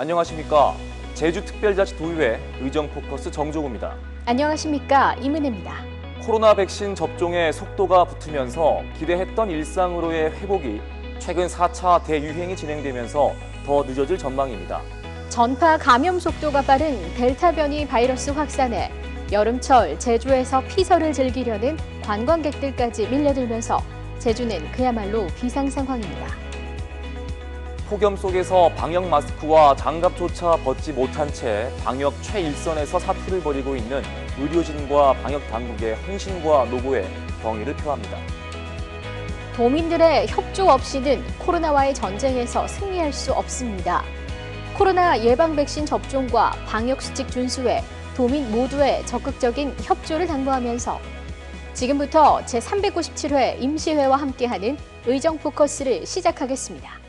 안녕하십니까. 제주특별자치도의회 의정포커스 정종우입니다. 안녕하십니까. 이문혜입니다. 코로나 백신 접종에 속도가 붙으면서 기대했던 일상으로의 회복이 최근 4차 대유행이 진행되면서 더 늦어질 전망입니다. 전파 감염 속도가 빠른 델타 변이 바이러스 확산에 여름철 제주에서 피서를 즐기려는 관광객들까지 밀려들면서 제주는 그야말로 비상 상황입니다. 폭염 속에서 방역 마스크와 장갑조차 벗지 못한 채 방역 최일선에서 사투를 벌이고 있는 의료진과 방역 당국의 헌신과 노고에 경의를 표합니다. 도민들의 협조 없이는 코로나와의 전쟁에서 승리할 수 없습니다. 코로나 예방 백신 접종과 방역 수칙 준수에 도민 모두의 적극적인 협조를 당부하면서 지금부터 제397회 임시회와 함께하는 의정 포커스를 시작하겠습니다.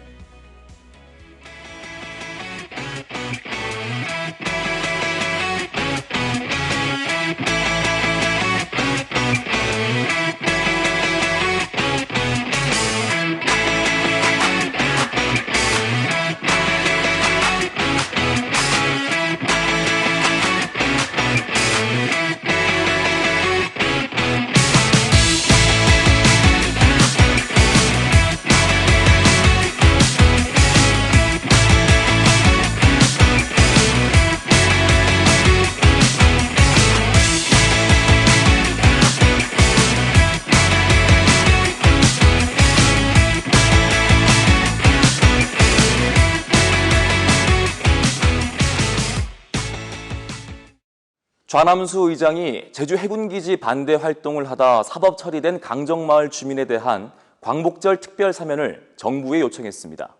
좌남수 의장이 제주 해군기지 반대 활동을 하다 사법 처리된 강정마을 주민에 대한 광복절 특별 사면을 정부에 요청했습니다.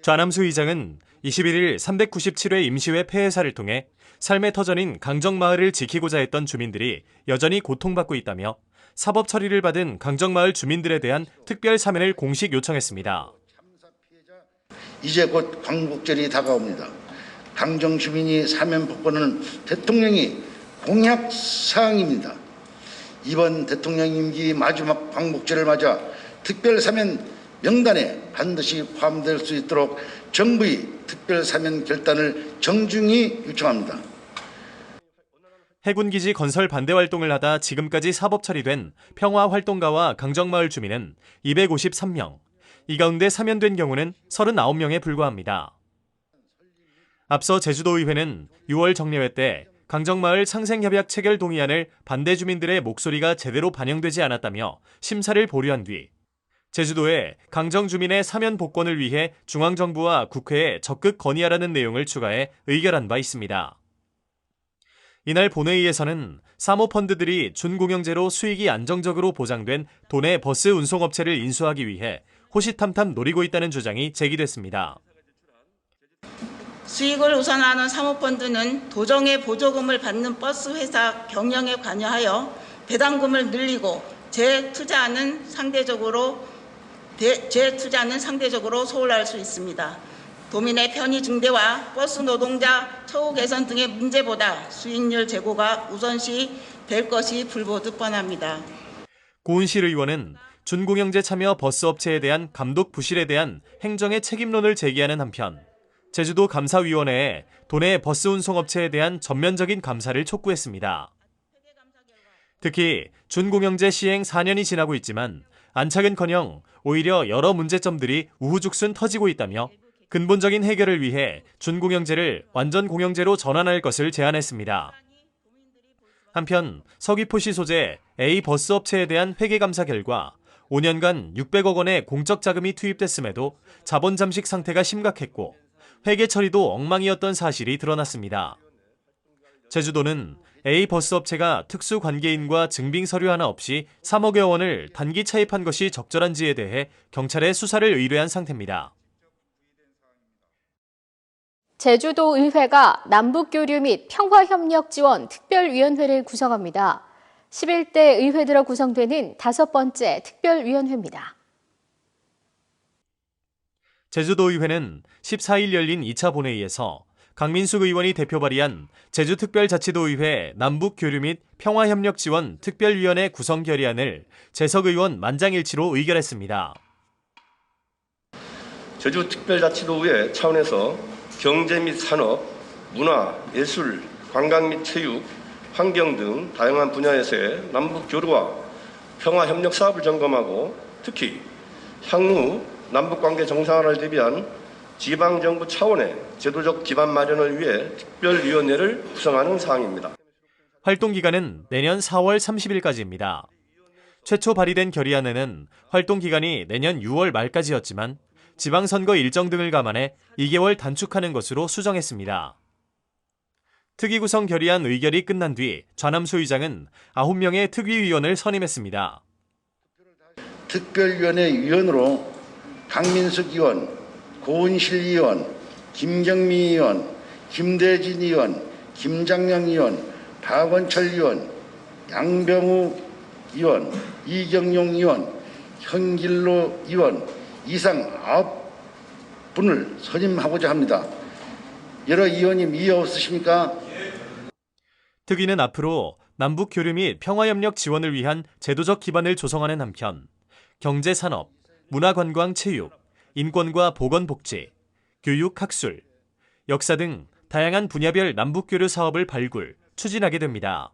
좌남수 의장은 21일 397회 임시회 폐회사를 통해 삶의 터전인 강정마을을 지키고자 했던 주민들이 여전히 고통받고 있다며 사법 처리를 받은 강정마을 주민들에 대한 특별 사면을 공식 요청했습니다. 이제 곧 광복절이 다가옵니다. 강정 주민이 사면 복권은 대통령이 공약 사항입니다. 이번 대통령 임기 마지막 광복절을 맞아 특별 사면 명단에 반드시 포함될 수 있도록 정부의 특별 사면 결단을 정중히 요청합니다. 해군기지 건설 반대 활동을 하다 지금까지 사법 처리된 평화활동가와 강정마을 주민은 253명, 이 가운데 사면된 경우는 39명에 불과합니다. 앞서 제주도의회는 6월 정례회 때 강정마을 상생협약 체결 동의안을 반대 주민들의 목소리가 제대로 반영되지 않았다며 심사를 보류한 뒤 제주도에 강정 주민의 사면 복권을 위해 중앙정부와 국회에 적극 건의하라는 내용을 추가해 의결한 바 있습니다. 이날 본회의에서는 사모펀드들이 준공영제로 수익이 안정적으로 보장된 도내 버스 운송업체를 인수하기 위해 호시탐탐 노리고 있다는 주장이 제기됐습니다. 수익을 우선하는 사모펀드는 도정의 보조금을 받는 버스 회사 경영에 관여하여 배당금을 늘리고 재투자는 상대적으로 소홀할 수 있습니다. 도민의 편의 증대와 버스 노동자 처우 개선 등의 문제보다 수익률 제고가 우선시 될 것이 불보듯 뻔합니다. 고은실 의원은 준공영제 참여 버스업체에 대한 감독 부실에 대한 행정의 책임론을 제기하는 한편 제주도 감사위원회에 도내 버스 운송업체에 대한 전면적인 감사를 촉구했습니다. 특히 준공영제 시행 4년이 지나고 있지만 안착은커녕 오히려 여러 문제점들이 우후죽순 터지고 있다며 근본적인 해결을 위해 준공영제를 완전 공영제로 전환할 것을 제안했습니다. 한편 서귀포시 소재 A 버스업체에 대한 회계감사 결과 5년간 600억 원의 공적 자금이 투입됐음에도 자본 잠식 상태가 심각했고 회계 처리도 엉망이었던 사실이 드러났습니다. 제주도는 A 버스업체가 특수관계인과 증빙 서류 하나 없이 3억여 원을 단기 차입한 것이 적절한지에 대해 경찰에 수사를 의뢰한 상태입니다. 제주도 의회가 남북교류 및 평화협력지원 특별위원회를 구성합니다. 11대 의회 들어 구성되는 5번째 특별위원회입니다. 제주도의회는 14일 열린 2차 본회의에서 강민숙 의원이 대표 발의한 제주특별자치도의회 남북교류 및 평화협력지원 특별위원회 구성 결의안을 재석 의원 만장일치로 의결했습니다. 제주특별자치도의 차원에서 경제 및 산업, 문화, 예술, 관광 및 체육, 환경 등 다양한 분야에서의 남북 교류와 평화 협력 사업을 점검하고 특히 향후 남북 관계 정상화를 대비한 지방정부 차원의 제도적 기반 마련을 위해 특별위원회를 구성하는 사항입니다. 활동 기간은 내년 4월 30일까지입니다. 최초 발의된 결의안에는 활동 기간이 내년 6월 말까지였지만 지방선거 일정 등을 감안해 2개월 단축하는 것으로 수정했습니다. 특위 구성 결의안 의결이 끝난 뒤 좌남수 의장은 9명의 특위위원을 선임했습니다. 특별위원회 위원으로 강민숙 의원, 고은실 의원, 김경미 의원, 김대진 의원, 김장영 의원, 박원철 의원, 양병우 의원, 이경용 의원, 현길로 의원 이상 9분을 선임하고자 합니다. 여러 의원님 이해 없으십니까? 특위는 앞으로 남북 교류 및 평화협력 지원을 위한 제도적 기반을 조성하는 한편 경제, 산업, 문화, 관광, 체육, 인권과 보건복지, 교육, 학술, 역사 등 다양한 분야별 남북 교류 사업을 발굴, 추진하게 됩니다.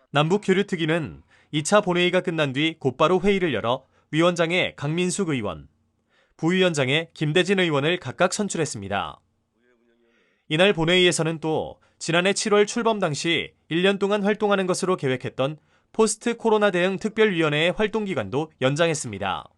남북 교류 특위는 2차 본회의가 끝난 뒤 곧바로 회의를 열어 위원장에 강민숙 의원, 부위원장에 김대진 의원을 각각 선출했습니다. 이날 본회의에서는 또 지난해 7월 출범 당시 1년 동안 활동하는 것으로 계획했던 포스트 코로나 대응 특별위원회의 활동 기간도 연장했습니다.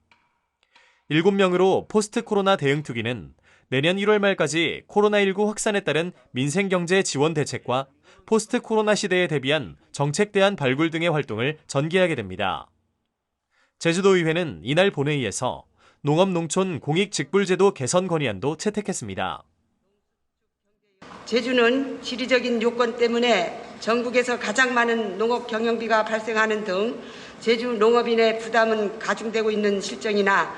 7명으로 포스트 코로나 대응 특위는 내년 1월 말까지 코로나19 확산에 따른 민생경제 지원 대책과 포스트 코로나 시대에 대비한 정책 대안 발굴 등의 활동을 전개하게 됩니다. 제주도의회는 이날 본회의에서 농업농촌 공익직불제도 개선 건의안도 채택했습니다. 제주는 지리적인 요건 때문에 전국에서 가장 많은 농업 경영비가 발생하는 등 제주 농업인의 부담은 가중되고 있는 실정이나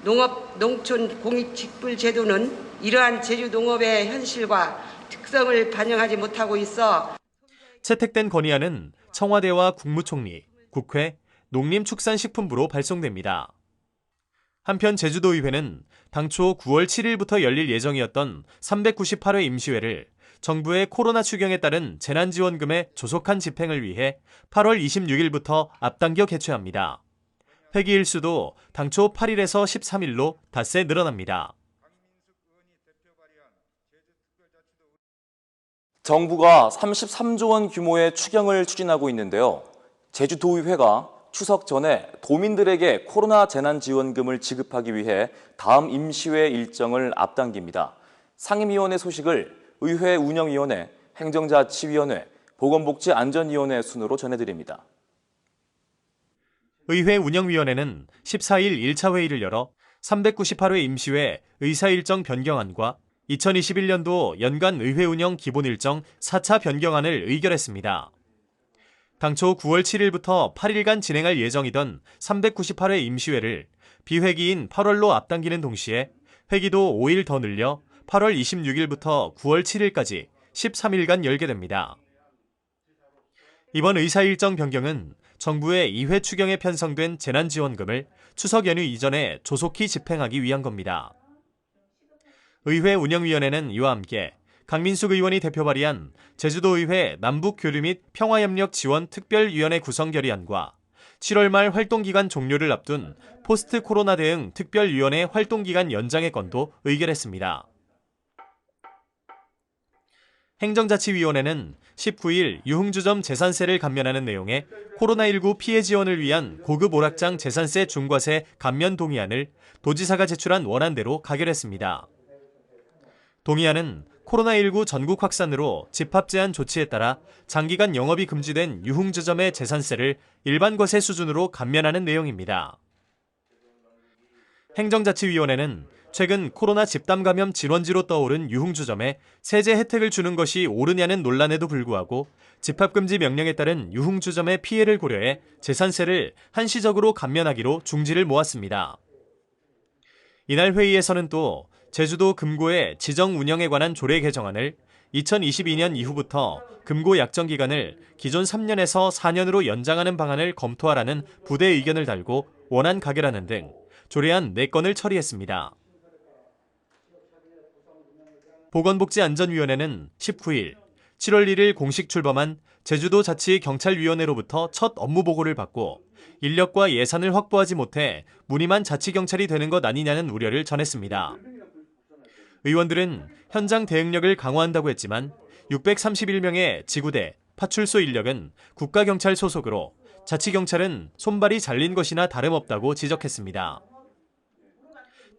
농업 농촌 공익직불 제도는 이러한 제주 농업의 현실과 특성을 반영하지 못하고 있어 채택된 건의안은 청와대와 국무총리, 국회, 농림축산식품부로 발송됩니다. 한편 제주도의회는 당초 9월 7일부터 열릴 예정이었던 398회 임시회를 정부의 코로나 추경에 따른 재난지원금의 조속한 집행을 위해 8월 26일부터 앞당겨 개최합니다. 회기 일수도 당초 8일에서 13일로 닷새 늘어납니다. 정부가 33조 원 규모의 추경을 추진하고 있는데요. 제주도의회가 추석 전에 도민들에게 코로나 재난지원금을 지급하기 위해 다음 임시회 일정을 앞당깁니다. 상임위원회 소식을 의회 운영위원회, 행정자치위원회, 보건복지안전위원회 순으로 전해드립니다. 의회 운영위원회는 14일 1차 회의를 열어 398회 임시회 의사일정 변경안과 2021년도 연간 의회 운영 기본일정 4차 변경안을 의결했습니다. 당초 9월 7일부터 8일간 진행할 예정이던 398회 임시회를 비회기인 8월로 앞당기는 동시에 회기도 5일 더 늘려 8월 26일부터 9월 7일까지 13일간 열게 됩니다. 이번 의사일정 변경은 정부의 2회 추경에 편성된 재난지원금을 추석 연휴 이전에 조속히 집행하기 위한 겁니다. 의회 운영위원회는 이와 함께 강민숙 의원이 대표 발의한 제주도의회 남북교류 및 평화협력 지원 특별위원회 구성 결의안과 7월 말 활동기간 종료를 앞둔 포스트 코로나 대응 특별위원회 활동기간 연장의 건도 의결했습니다. 행정자치위원회는 19일 유흥주점 재산세를 감면하는 내용의 코로나19 피해 지원을 위한 고급 오락장 재산세 중과세 감면 동의안을 도지사가 제출한 원안대로 가결했습니다. 동의안은 코로나19 전국 확산으로 집합 제한 조치에 따라 장기간 영업이 금지된 유흥주점의 재산세를 일반 과세 수준으로 감면하는 내용입니다. 행정자치위원회는 최근 코로나 집단 감염 질원지로 떠오른 유흥주점에 세제 혜택을 주는 것이 옳으냐는 논란에도 불구하고 집합금지 명령에 따른 유흥주점의 피해를 고려해 재산세를 한시적으로 감면하기로 중지를 모았습니다. 이날 회의에서는 또 제주도 금고의 지정 운영에 관한 조례 개정안을 2022년 이후부터 금고 약정 기간을 기존 3년에서 4년으로 연장하는 방안을 검토하라는 부대 의견을 달고 원안 가결하는 등 조례안 4건을 처리했습니다. 보건복지안전위원회는 19일 7월 1일 공식 출범한 제주도자치경찰위원회로부터 첫 업무 보고를 받고 인력과 예산을 확보하지 못해 무늬만 자치경찰이 되는 것 아니냐는 우려를 전했습니다. 의원들은 현장 대응력을 강화한다고 했지만 631명의 지구대, 파출소 인력은 국가경찰 소속으로 자치경찰은 손발이 잘린 것이나 다름없다고 지적했습니다.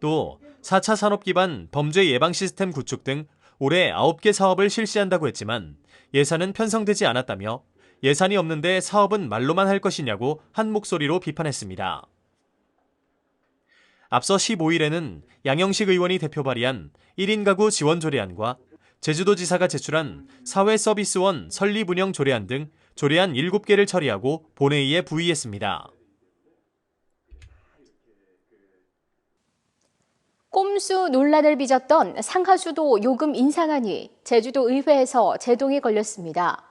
또 4차 산업 기반 범죄 예방 시스템 구축 등 올해 9개 사업을 실시한다고 했지만 예산은 편성되지 않았다며 예산이 없는데 사업은 말로만 할 것이냐고 한 목소리로 비판했습니다. 앞서 15일에는 양영식 의원이 대표 발의한 1인 가구 지원 조례안과 제주도지사가 제출한 사회서비스원 설립 운영 조례안 등 조례안 7개를 처리하고 본회의에 부의했습니다. 꼼수 논란을 빚었던 상하수도 요금 인상안이 제주도 의회에서 제동이 걸렸습니다.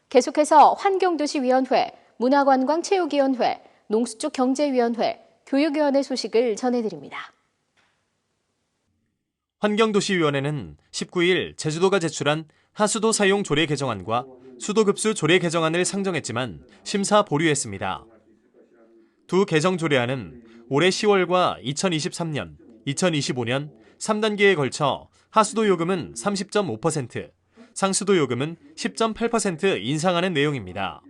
계속해서 환경도시위원회, 문화관광체육위원회, 농수축경제위원회, 교육위원회 소식을 전해드립니다. 환경도시위원회는 19일 제주도가 제출한 하수도 사용 조례 개정안과 수도급수 조례 개정안을 상정했지만 심사 보류했습니다. 두 개정 조례안은 올해 10월과 2023년, 2025년 3단계에 걸쳐 하수도 요금은 30.5%, 상수도 요금은 10.8% 인상하는 내용입니다.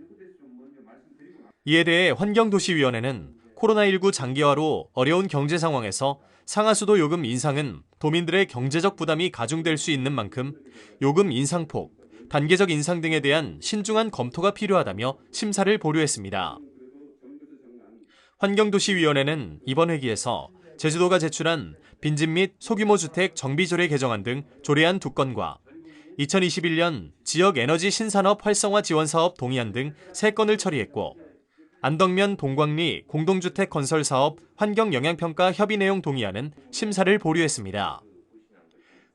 이에 대해 환경도시위원회는 코로나19 장기화로 어려운 경제 상황에서 상하수도 요금 인상은 도민들의 경제적 부담이 가중될 수 있는 만큼 요금 인상폭, 단계적 인상 등에 대한 신중한 검토가 필요하다며 심사를 보류했습니다. 환경도시위원회는 이번 회기에서 제주도가 제출한 빈집 및 소규모 주택 정비조례 개정안 등 조례안 2건과 2021년 지역 에너지 신산업 활성화 지원 사업 동의안 등 3건을 처리했고 안덕면 동광리 공동주택 건설 사업 환경 영향평가 협의 내용 동의안은 심사를 보류했습니다.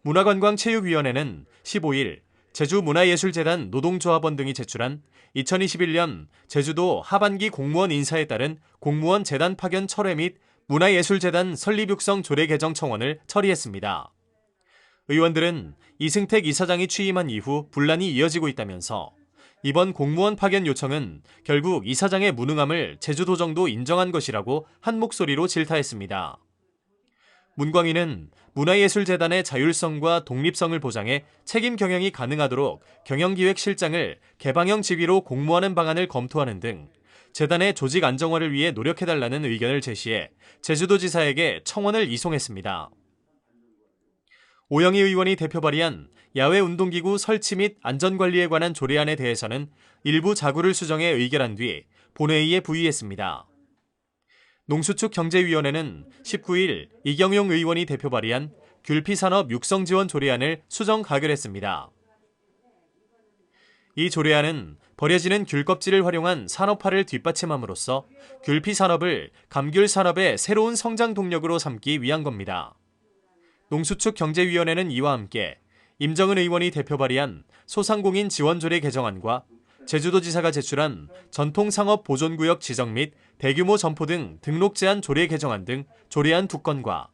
문화관광체육위원회는 15일 제주문화예술재단 노동조합원 등이 제출한 2021년 제주도 하반기 공무원 인사에 따른 공무원 재단 파견 철회 및 문화예술재단 설립 육성 조례 개정 청원을 처리했습니다. 의원들은 이승택 이사장이 취임한 이후 분란이 이어지고 있다면서 이번 공무원 파견 요청은 결국 이사장의 무능함을 제주도 정도 인정한 것이라고 한 목소리로 질타했습니다. 문광희는 문화예술재단의 자율성과 독립성을 보장해 책임 경영이 가능하도록 경영기획실장을 개방형 직위로 공모하는 방안을 검토하는 등 재단의 조직 안정화를 위해 노력해달라는 의견을 제시해 제주도지사에게 청원을 이송했습니다. 오영희 의원이 대표 발의한 야외운동기구 설치 및 안전관리에 관한 조례안에 대해서는 일부 자구를 수정해 의결한 뒤 본회의에 부의했습니다. 농수축경제위원회는 19일 이경용 의원이 대표 발의한 귤피산업 육성지원 조례안을 수정 가결했습니다. 이 조례안은 버려지는 귤 껍질을 활용한 산업화를 뒷받침함으로써 귤피 산업을 감귤 산업의 새로운 성장 동력으로 삼기 위한 겁니다. 농수축경제위원회는 이와 함께 임정은 의원이 대표 발의한 소상공인 지원조례 개정안과 제주도지사가 제출한 전통상업보존구역 지정 및 대규모 점포 등 등록 제한 조례 개정안 등 조례안 2건과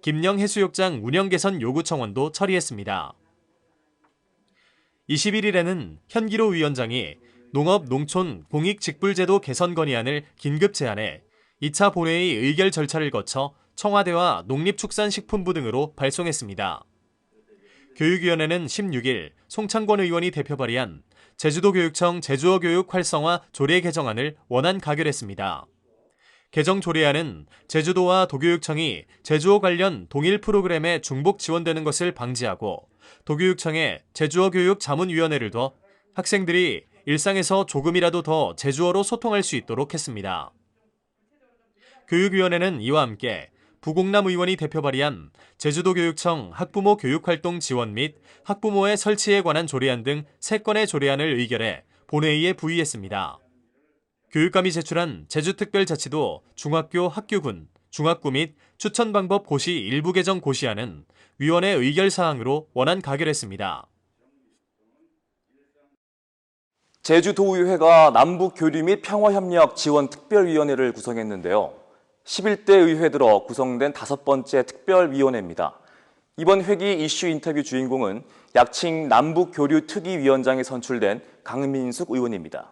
김영해수욕장 운영 개선 요구 청원도 처리했습니다. 21일에는 현기로 위원장이 농업, 농촌, 공익직불제도 개선 건의안을 긴급 제안해 2차 본회의 의결 절차를 거쳐 청와대와 농립축산식품부 등으로 발송했습니다. 교육위원회는 16일 송창권 의원이 대표 발의한 제주도교육청 제주어교육 활성화 조례 개정안을 원안 가결했습니다. 개정 조례안은 제주도와 도교육청이 제주어 관련 동일 프로그램에 중복 지원되는 것을 방지하고 도교육청에 제주어 교육 자문위원회를 둬 학생들이 일상에서 조금이라도 더 제주어로 소통할 수 있도록 했습니다. 교육위원회는 이와 함께 부공남 의원이 대표 발의한 제주도교육청 학부모 교육활동 지원 및 학부모의 설치에 관한 조례안 등 3건의 조례안을 의결해 본회의에 부의했습니다. 교육감이 제출한 제주특별자치도 중학교 학교군, 중학구 및 추천 방법 고시 일부 개정 고시안은 위원회 의결 사항으로 원안 가결했습니다. 제주도의회가 남북교류 및 평화협력 지원특별위원회를 구성했는데요. 11대 의회 들어 구성된 5번째 특별위원회입니다. 이번 회기 이슈 인터뷰 주인공은 약칭 남북교류특위위원장에 선출된 강민숙 의원입니다.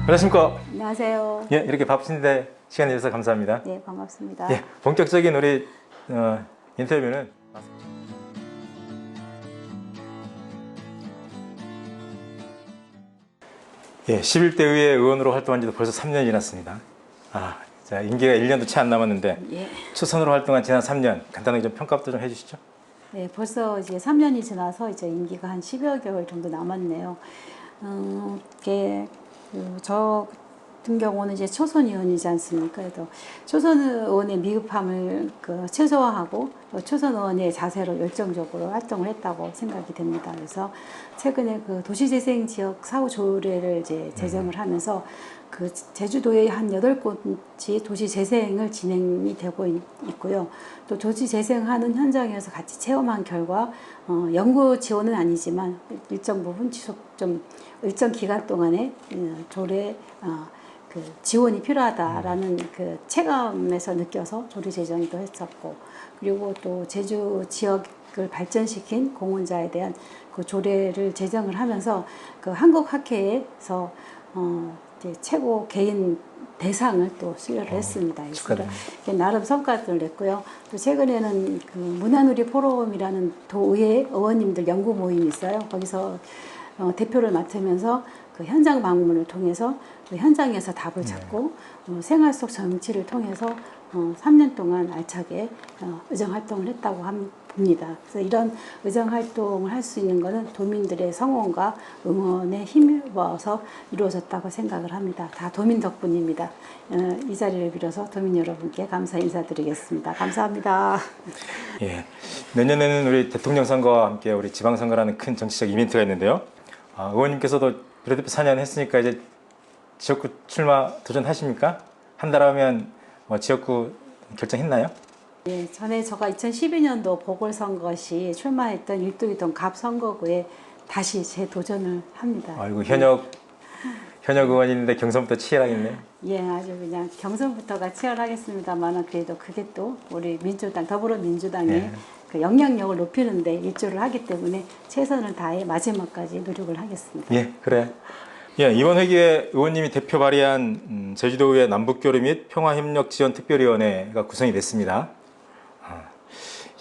안녕하십니까. 안녕하세요. 예, 이렇게 바쁘신데 시간 내주셔서 감사합니다. 네, 반갑습니다. 예, 본격적인 우리 인터뷰는 예, 11대 의회 의원으로 활동한 지도 벌써 3년이 지났습니다. 자, 임기가 1년도 채 안 남았는데 예. 초선으로 활동한 지난 3년 간단하게 좀 평가부터 좀 해주시죠. 네, 벌써 이제 3년이 지나서 이제 임기가 한 10여 개월 정도 남았네요. 저 같은 경우는 이제 초선 의원이지 않습니까? 그래도 초선 의원의 미흡함을 최소화하고 초선 의원의 자세로 열정적으로 활동을 했다고 생각이 됩니다. 그래서 최근에 도시재생 지역 사후 조례를 이제 제정을 하면서 제주도에 한 8곳이 도시재생을 진행이 되고 있고요. 또 도시재생하는 현장에서 같이 체험한 결과 연구 지원은 아니지만 일정 부분 일정 기간 동안에 조례 지원이 필요하다라는 체감에서 느껴서 조례 제정도 했었고, 그리고 또 제주 지역을 발전시킨 공헌자에 대한 조례를 제정을 하면서 한국학회에서 최고 개인 대상을 또 수여를 했습니다. 나름 성과를 냈고요. 또 최근에는 문화누리 포럼이라는 도의회 의원님들 연구 모임이 있어요. 거기서 대표를 맡으면서 현장 방문을 통해서 현장에서 답을 찾고 생활 속 정치를 통해서 3년 동안 알차게 의정 활동을 했다고 봅니다. 그래서 이런 의정 활동을 할 수 있는 것은 도민들의 성원과 응원에 힘입어서 이루어졌다고 생각을 합니다. 다 도민 덕분입니다. 이 자리를 빌어서 도민 여러분께 감사 인사드리겠습니다. 감사합니다. 예, 내년에는 우리 대통령 선거와 함께 우리 지방선거라는 큰 정치적 이벤트가 있는데요. 의원님께서도 비례대표 4년 했으니까 이제 지역구 출마 도전하십니까? 한 달 하면 지역구 결정했나요? 네, 전에 제가 2012년도 보궐선거 시 출마했던 일도이동 갑선거구에 다시 재도전을 합니다. 아이고, 현역 의원인데 경선부터 치열하겠네. 예, 아주 그냥 경선부터가 치열하겠습니다만 그래도 그게 또 우리 더불어민주당의 영향력을 높이는 데 일조를 하기 때문에 최선을 다해 마지막까지 노력을 하겠습니다. 예, 그래. 예, 이번 회기에 의원님이 대표 발의한 제주도의회 남북교류 및 평화협력지원특별위원회가 구성이 됐습니다.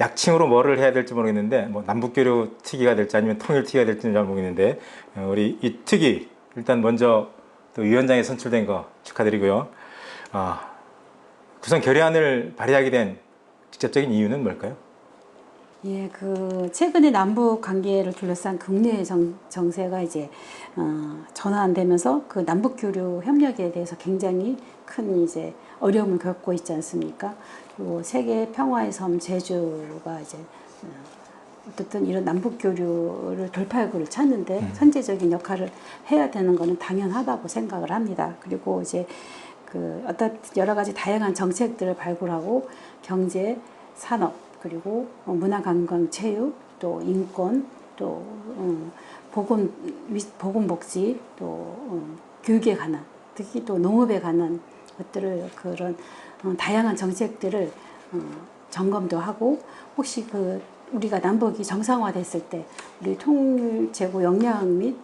약칭으로 뭐를 해야 될지 모르겠는데 남북교류 특위가 될지 아니면 통일특위가 될지는 잘 모르겠는데 우리 이 특위 일단 먼저 또 위원장에 선출된 거 축하드리고요. 구성 결의안을 발의하게 된 직접적인 이유는 뭘까요? 예, 최근에 남북 관계를 둘러싼 국내 정세가 이제 전환되면서 남북 교류 협력에 대해서 굉장히 큰 이제 어려움을 겪고 있지 않습니까? 그리고 세계 평화의 섬 제주가 이제 어쨌든 이런 남북 교류를 돌파구를 찾는데 선제적인 역할을 해야 되는 것은 당연하다고 생각을 합니다. 그리고 이제 어떤 여러 가지 다양한 정책들을 발굴하고 경제, 산업, 그리고 문화관광, 체육, 또 인권, 또 보건복지, 또 교육에 관한, 특히 또 농업에 관한 것들을 그런 다양한 정책들을 점검도 하고 혹시 우리가 남북이 정상화됐을 때 우리 통일 제고 역량 및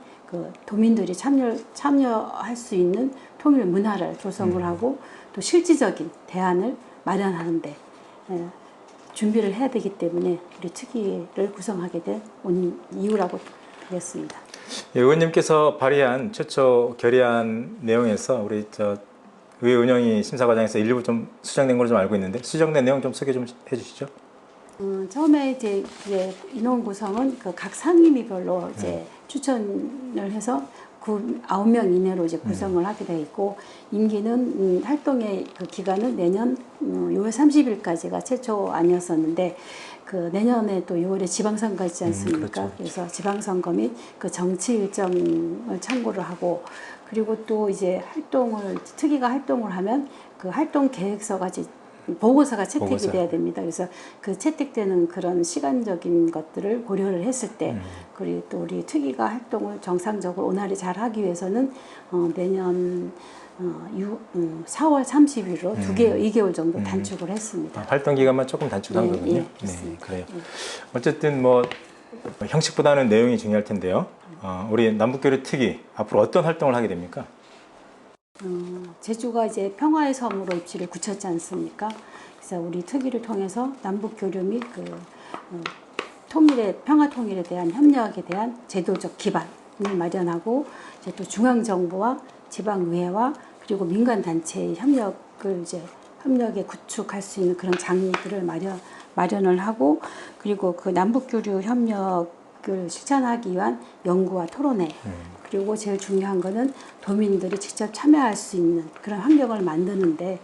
도민들이 참여할 수 있는 통일 문화를 조성을 하고 또 실질적인 대안을 마련하는데 준비를 해야 되기 때문에 우리 특위를 구성하게 된 이유라고 보겠습니다. 예, 의원님께서 발의한 최초 결의안 내용에서 우리 의회 운영위 심사 과정에서 일부 좀 수정된 걸로 좀 알고 있는데 수정된 내용 좀 소개 좀 해주시죠. 처음에 이제 인원 구성은 각 상임위별로 이제 추천을 해서 9명 이내로 이제 구성을 하게 되어 있고 임기는 활동의 기간은 내년 6월 30일까지가 최초 아니었었는데 내년에 또 6월에 지방선거 있지 않습니까? 그렇죠. 그래서 지방선거 및 정치 일정을 참고를 하고 그리고 또 이제 특위가 활동을 하면 활동 계획서가 보고서가 채택이 돼야 됩니다. 그래서 그 채택되는 그런 시간적인 것들을 고려를 했을 때, 그리고 또 우리 특위가 활동을 정상적으로 원활히 잘 하기 위해서는 내년 4월 30일로 2개월 정도 단축을 했습니다. 활동 기간만 조금 단축한 거군요. 예, 그렇습니다. 그래요. 어쨌든 뭐 형식보다는 내용이 중요할 텐데요. 우리 남북교류 특위 앞으로 어떤 활동을 하게 됩니까? 제주가 이제 평화의 섬으로 입지를 굳혔지 않습니까? 그래서 우리 특위를 통해서 남북 교류 및 평화 통일에 대한 협력에 대한 제도적 기반을 마련하고, 이제 또 중앙 정부와 지방 의회와 그리고 민간 단체의 협력에 구축할 수 있는 그런 장들을 마련을 하고, 그리고 그 남북 교류 협력을 실천하기 위한 연구와 토론회, 그리고 제일 중요한 거는 도민들이 직접 참여할 수 있는 그런 환경을 만드는데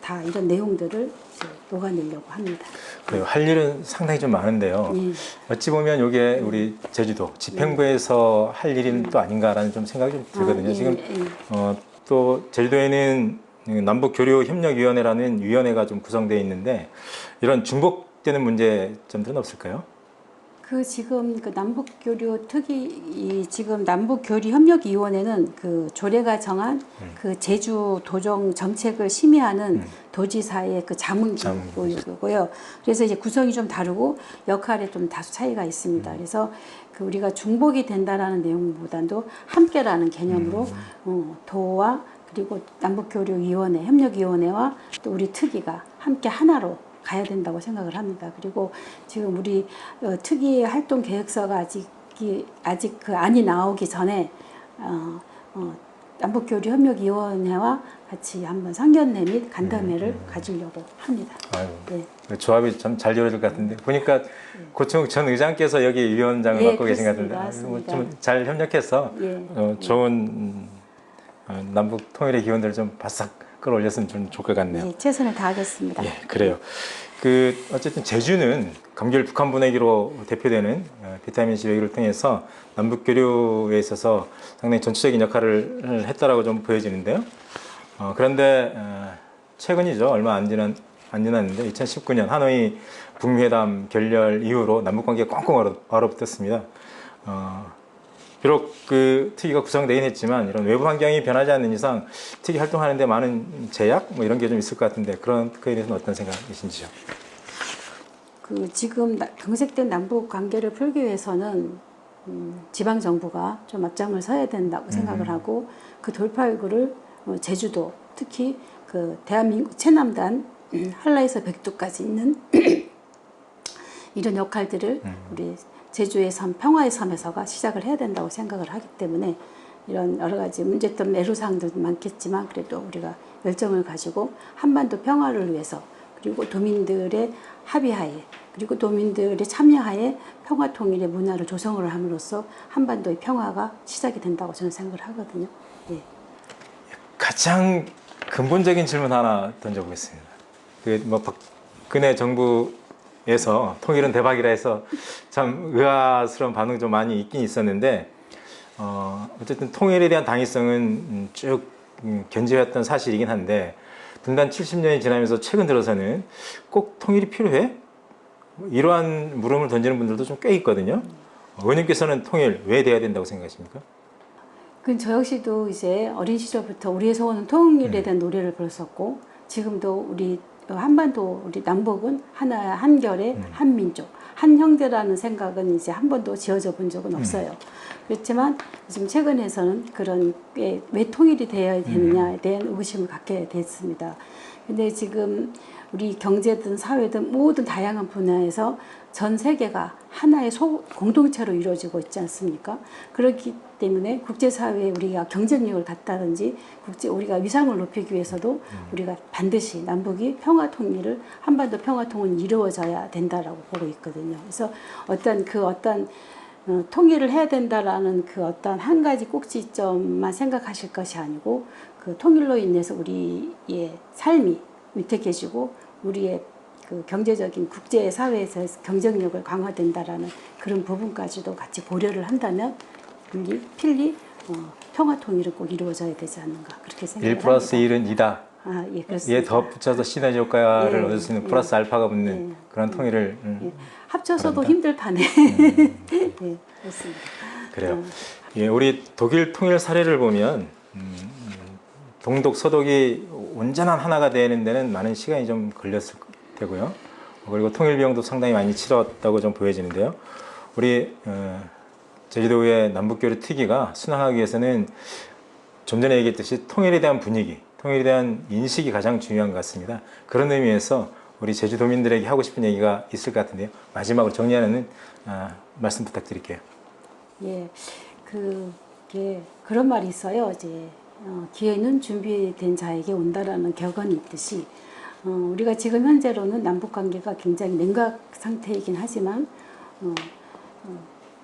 다 이런 내용들을 이제 녹아내려고 합니다. 그래요. 할 일은 상당히 좀 많은데요. 어찌 보면 이게 우리 제주도 집행부에서 할 일은 또 아닌가라는 좀 생각이 좀 들거든요. 지금 또 제주도에는 남북교류협력위원회라는 위원회가 좀 구성되어 있는데 이런 중복되는 문제점들은 없을까요? 지금 남북교류 특위, 지금 남북교류협력위원회는 조례가 정한 제주 도정 정책을 심의하는 도지사의 자문기구고요. 그래서 이제 구성이 좀 다르고 역할에 좀 다소 차이가 있습니다. 그래서 우리가 중복이 된다라는 내용보다도 함께라는 개념으로 도와 그리고 남북교류위원회, 협력위원회와 또 우리 특위가 함께 하나로 가야 된다고 생각을 합니다. 그리고 지금 우리 특위의 활동 계획서가 아직 그 안이 나오기 전에 남북교류협력위원회와 같이 한번 상견례 및 간담회를 가지려고 합니다. 네. 조합이 참 잘 이루어질 것 같은데 보니까 고충욱 전 의장께서 여기 위원장을 맡고 계신 것 같은데 좀 잘 협력해서 좋은 남북 통일의 기원들을 좀 바싹 끌어올렸으면 좀 좋을 것 같네요. 네, 최선을 다하겠습니다. 예, 그래요. 어쨌든 제주는 감귤 북한 분해기로 대표되는 비타민C 외교를 통해서 남북 교류에 있어서 상당히 전투적인 역할을 했다라고 좀 보여지는데요. 그런데 최근이죠. 얼마 안 지났는데 2019년 하노이 북미회담 결렬 이후로 남북 관계가 꽁꽁 얼어붙었습니다. 비록 특위가 구성되긴 했지만 이런 외부 환경이 변하지 않는 이상 특위 활동하는데 많은 제약 이런 게 좀 있을 것 같은데 그런 거에 대해서는 어떤 생각이신지요? 지금 경색된 남북 관계를 풀기 위해서는 지방 정부가 좀 앞장을 서야 된다고 생각을 하고 그 돌파구를 제주도 특히 대한민국 최남단 한라에서 백두까지 있는 이런 역할들을 우리 제주의 섬, 평화의 섬에서가 시작을 해야 된다고 생각을 하기 때문에 이런 여러 가지 문제점, 애로사항들도 많겠지만 그래도 우리가 열정을 가지고 한반도 평화를 위해서 그리고 도민들의 합의하에 그리고 도민들의 참여하에 평화 통일의 문화를 조성을 함으로써 한반도의 평화가 시작이 된다고 저는 생각을 하거든요. 예. 가장 근본적인 질문 하나 던져보겠습니다. 박근혜 정부에서 통일은 대박이라 해서 참 의아스러운 반응 좀 많이 있긴 있었는데 어쨌든 통일에 대한 당위성은 쭉 견지해왔던 사실이긴 한데 분단 70년이 지나면서 최근 들어서는 꼭 통일이 필요해? 이러한 물음을 던지는 분들도 좀 꽤 있거든요. 의원님께서는 통일 왜 돼야 된다고 생각하십니까? 저 역시도 이제 어린 시절부터 우리의 소원은 통일에 대한 노래를 불렀었고 지금도 우리 한반도 우리 남북은 하나 한결의 한민족 한 형제라는 생각은 이제 한 번도 지어져 본 적은 없어요. 그렇지만 지금 최근에서는 그런 왜 통일이 되어야 되느냐에 대한 의구심을 갖게 됐습니다. 근데 지금 우리 경제든 사회든 모든 다양한 분야에서 전 세계가 하나의 공동체로 이루어지고 있지 않습니까? 그렇기 때문에 국제사회에 우리가 경쟁력을 갖다든지 우리가 위상을 높이기 위해서도 우리가 반드시 남북이 평화통일을 한반도 평화통일이 이루어져야 된다라고 보고 있거든요. 그래서 어떤 통일을 해야 된다라는 어떤 한 가지 꼭지점만 생각하실 것이 아니고 그 통일로 인해서 우리의 삶이 위태해지고 우리의 경제적인 국제사회에서 경쟁력을 강화된다라는 그런 부분까지도 같이 고려를 한다면 필히 평화통일은 꼭 이루어져야 되지 않는가 그렇게 생각합니다. 1+1은 2다 예, 그렇습니다. 예, 덧붙여서 시너지 효과를 예, 얻을 수 있는 예. 플러스 알파가 붙는 예. 그런 통일을 예. 합쳐서도 바랍니다. 힘들 판에. 예, 그렇습니다. 그래요. 예, 우리 독일 통일 사례를 보면 동독 서독이 온전한 하나가 되는 데는 많은 시간이 좀 걸렸을 테고요. 그리고 통일 비용도 상당히 많이 치렀다고 좀 보여지는데요. 우리 제주도의 남북교류 특위가 순항하기 위해서는 좀 전에 얘기했듯이 통일에 대한 분위기, 통일에 대한 인식이 가장 중요한 것 같습니다. 그런 의미에서 우리 제주도민들에게 하고 싶은 얘기가 있을 것 같은데요. 마지막으로 정리하는 말씀 부탁드릴게요. 예, 그런 말이 있어요. 이제 기회는 준비된 자에게 온다라는 격언이 있듯이 우리가 지금 현재로는 남북 관계가 굉장히 냉각 상태이긴 하지만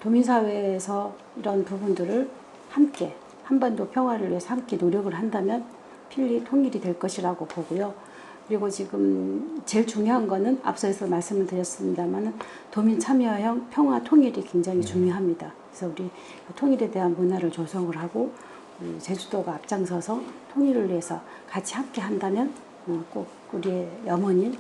도민사회에서 이런 부분들을 함께 한반도 평화를 위해서 함께 노력을 한다면 필히 통일이 될 것이라고 보고요. 그리고 지금 제일 중요한 거는 앞서서 말씀을 드렸습니다만 도민 참여형 평화 통일이 굉장히 중요합니다. 그래서 우리 통일에 대한 문화를 조성을 하고 제주도가 앞장서서 통일을 위해서 같이 함께 한다면 꼭 우리의 염원인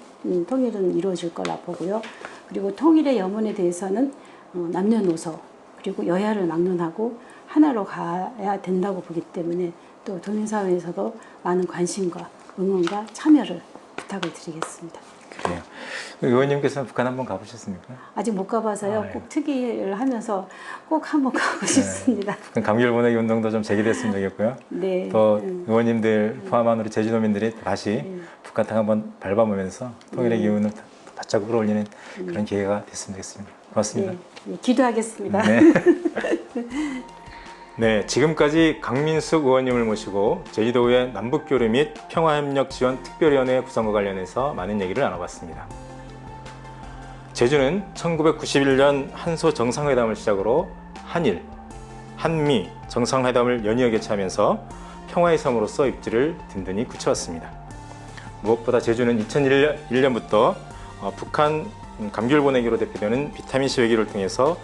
통일은 이루어질 거라 보고요. 그리고 통일의 염원에 대해서는 남녀노소 그리고 여야를 막론하고 하나로 가야 된다고 보기 때문에 또 도민사회에서도 많은 관심과 응원과 참여를 부탁을 드리겠습니다. 그래요. 의원님께서는 북한 한번 가보셨습니까? 아직 못 가봐서요. 예. 꼭 특위를 하면서 꼭 한번 가고 싶습니다. 감귤 보내기 운동도 좀 제기됐으면 좋겠고요. 네. 또 의원님들 포함한 우리 제주도민들이 다시 북한 땅 한번 밟아보면서 통일의 기운을 바짝 끌어올리는 그런 기회가 됐으면 좋겠습니다. 고맙습니다. 네, 기도하겠습니다. 네. 네, 지금까지 강민숙 의원님을 모시고 제주도의 남북교류 및 평화협력지원특별위원회 구성과 관련해서 많은 얘기를 나눠봤습니다. 제주는 1991년 한소 정상회담을 시작으로 한일, 한미 정상회담을 연이어 개최하면서 평화의 섬으로서 입지를 든든히 굳혀왔습니다. 무엇보다 제주는 2001년부터 북한 감귤 보내기로 대표되는 비타민C 외교를 통해서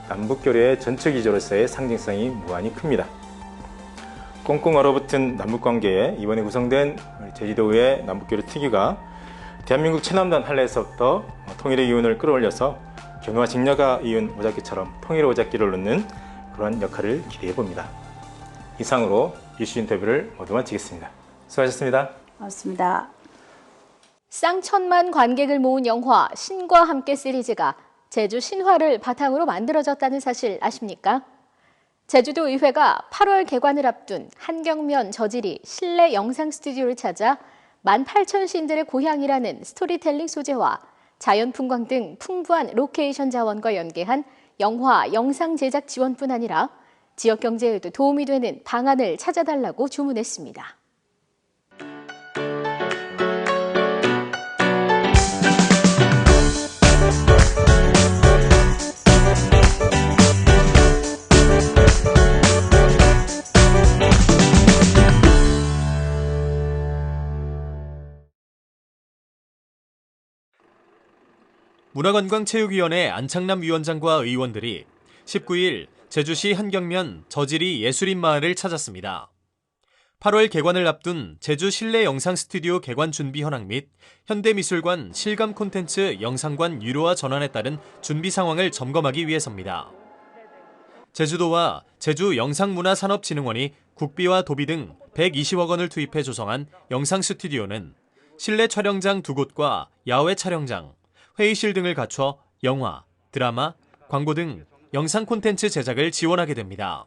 남북교류의 전체 기조로서의 상징성이 무한히 큽니다. 꽁꽁 얼어붙은 남북관계에 이번에 구성된 제주도의 남북교류 특위가 대한민국 최남단 한라에서부터 통일의 기운을 끌어올려서 견우와 직녀가 이은 오잡기처럼 통일의 오잡기를 놓는 그러한 역할을 기대해 봅니다. 이상으로 이슈 인터뷰를 모두 마치겠습니다. 수고하셨습니다. 고맙습니다. 쌍천만 관객을 모은 영화 신과 함께 시리즈가 제주 신화를 바탕으로 만들어졌다는 사실 아십니까? 제주도의회가 8월 개관을 앞둔 한경면 저지리 실내 영상 스튜디오를 찾아 18,000신들의 고향이라는 스토리텔링 소재와 자연풍광 등 풍부한 로케이션 자원과 연계한 영화 영상 제작 지원뿐 아니라 지역 경제에도 도움이 되는 방안을 찾아달라고 주문했습니다. 문화관광체육위원회 안창남 위원장과 의원들이 19일 제주시 한경면 저지리 예술인 마을을 찾았습니다. 8월 개관을 앞둔 제주 실내 영상 스튜디오 개관 준비 현황 및 현대미술관 실감 콘텐츠 영상관 유료화 전환에 따른 준비 상황을 점검하기 위해서입니다. 제주도와 제주영상문화산업진흥원이 국비와 도비 등 120억 원을 투입해 조성한 영상 스튜디오는 실내 촬영장 2곳과 야외 촬영장, 회의실 등을 갖춰 영화, 드라마, 광고 등 영상 콘텐츠 제작을 지원하게 됩니다.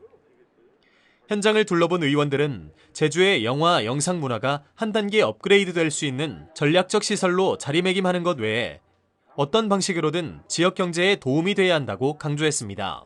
현장을 둘러본 의원들은 제주의 영화, 영상 문화가 한 단계 업그레이드 될 수 있는 전략적 시설로 자리매김하는 것 외에 어떤 방식으로든 지역 경제에 도움이 돼야 한다고 강조했습니다.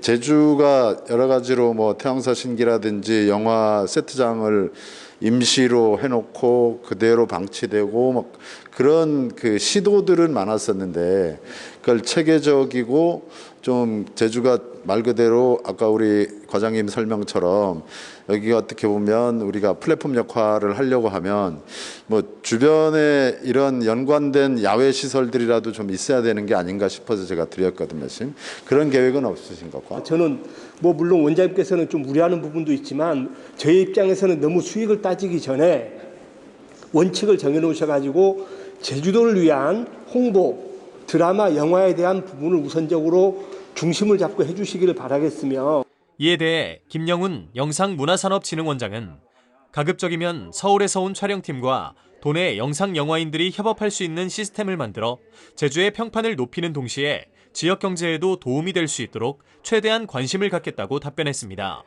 제주가 여러 가지로 태양사 신기라든지 영화 세트장을 임시로 해놓고 그대로 방치되고 그런 시도들은 많았었는데 그걸 체계적이고 좀 제주가 말 그대로 아까 우리 과장님 설명처럼 여기가 어떻게 보면 우리가 플랫폼 역할을 하려고 하면 뭐 주변에 이런 연관된 야외 시설들이라도 좀 있어야 되는 게 아닌가 싶어서 제가 드렸거든요. 지금 그런 계획은 없으신 것과? 저는 뭐 물론 원장님께서는 좀 우려하는 부분도 있지만 저희 입장에서는 너무 수익을 따지기 전에 원칙을 정해놓으셔가지고 제주도를 위한 홍보, 드라마, 영화에 대한 부분을 우선적으로 중심을 잡고 해주시기를 바라겠으며, 이에 대해 김영훈 영상문화산업진흥원장은 가급적이면 서울에서 온 촬영팀과 도내 영상영화인들이 협업할 수 있는 시스템을 만들어 제주의 평판을 높이는 동시에 지역 경제에도 도움이 될 수 있도록 최대한 관심을 갖겠다고 답변했습니다.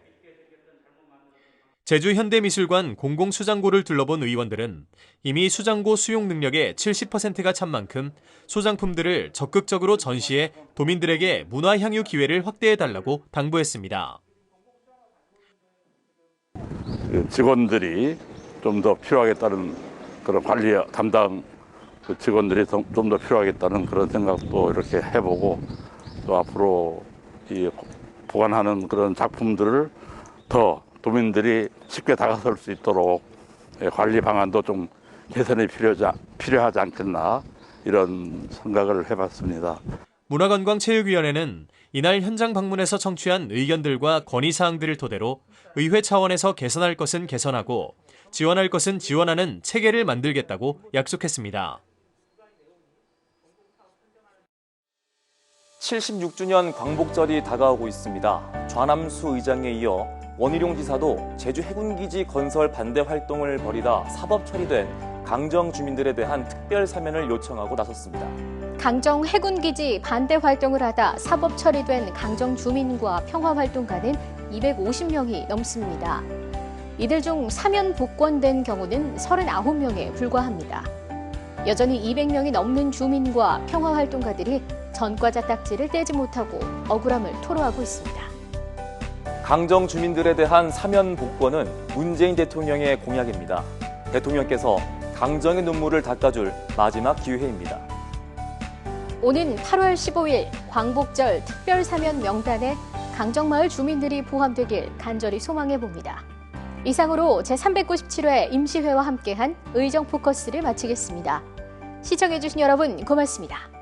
제주현대미술관 공공수장고를 둘러본 의원들은 이미 수장고 수용 능력의 70%가 찬 만큼 소장품들을 적극적으로 전시해 도민들에게 문화향유 기회를 확대해달라고 당부했습니다. 직원들이 좀 더 필요하겠다는 그런 관리 담당 직원들이 좀 더 필요하겠다는 그런 생각도 이렇게 해보고, 또 앞으로 이 보관하는 그런 작품들을 더 도민들이 쉽게 다가설 수 있도록 관리 방안도 좀 개선이 필요하지 않겠나, 이런 생각을 해봤습니다. 문화관광체육위원회는 이날 현장 방문해서 청취한 의견들과 건의사항들을 토대로 의회 차원에서 개선할 것은 개선하고 지원할 것은 지원하는 체계를 만들겠다고 약속했습니다. 76주년 광복절이 다가오고 있습니다. 좌남수 의장에 이어 원희룡 지사도 제주 해군기지 건설 반대 활동을 벌이다 사법 처리된 강정 주민들에 대한 특별 사면을 요청하고 나섰습니다. 강정 해군기지 반대 활동을 하다 사법 처리된 강정 주민과 평화활동가는 250명이 넘습니다. 이들 중 사면 복권된 경우는 39명에 불과합니다. 여전히 200명이 넘는 주민과 평화활동가들이 전과자 딱지를 떼지 못하고 억울함을 토로하고 있습니다. 강정 주민들에 대한 사면 복권은 문재인 대통령의 공약입니다. 대통령께서 강정의 눈물을 닦아줄 마지막 기회입니다. 오는 8월 15일 광복절 특별 사면 명단에 강정마을 주민들이 포함되길 간절히 소망해봅니다. 이상으로 제397회 임시회와 함께한 의정포커스를 마치겠습니다. 시청해주신 여러분 고맙습니다.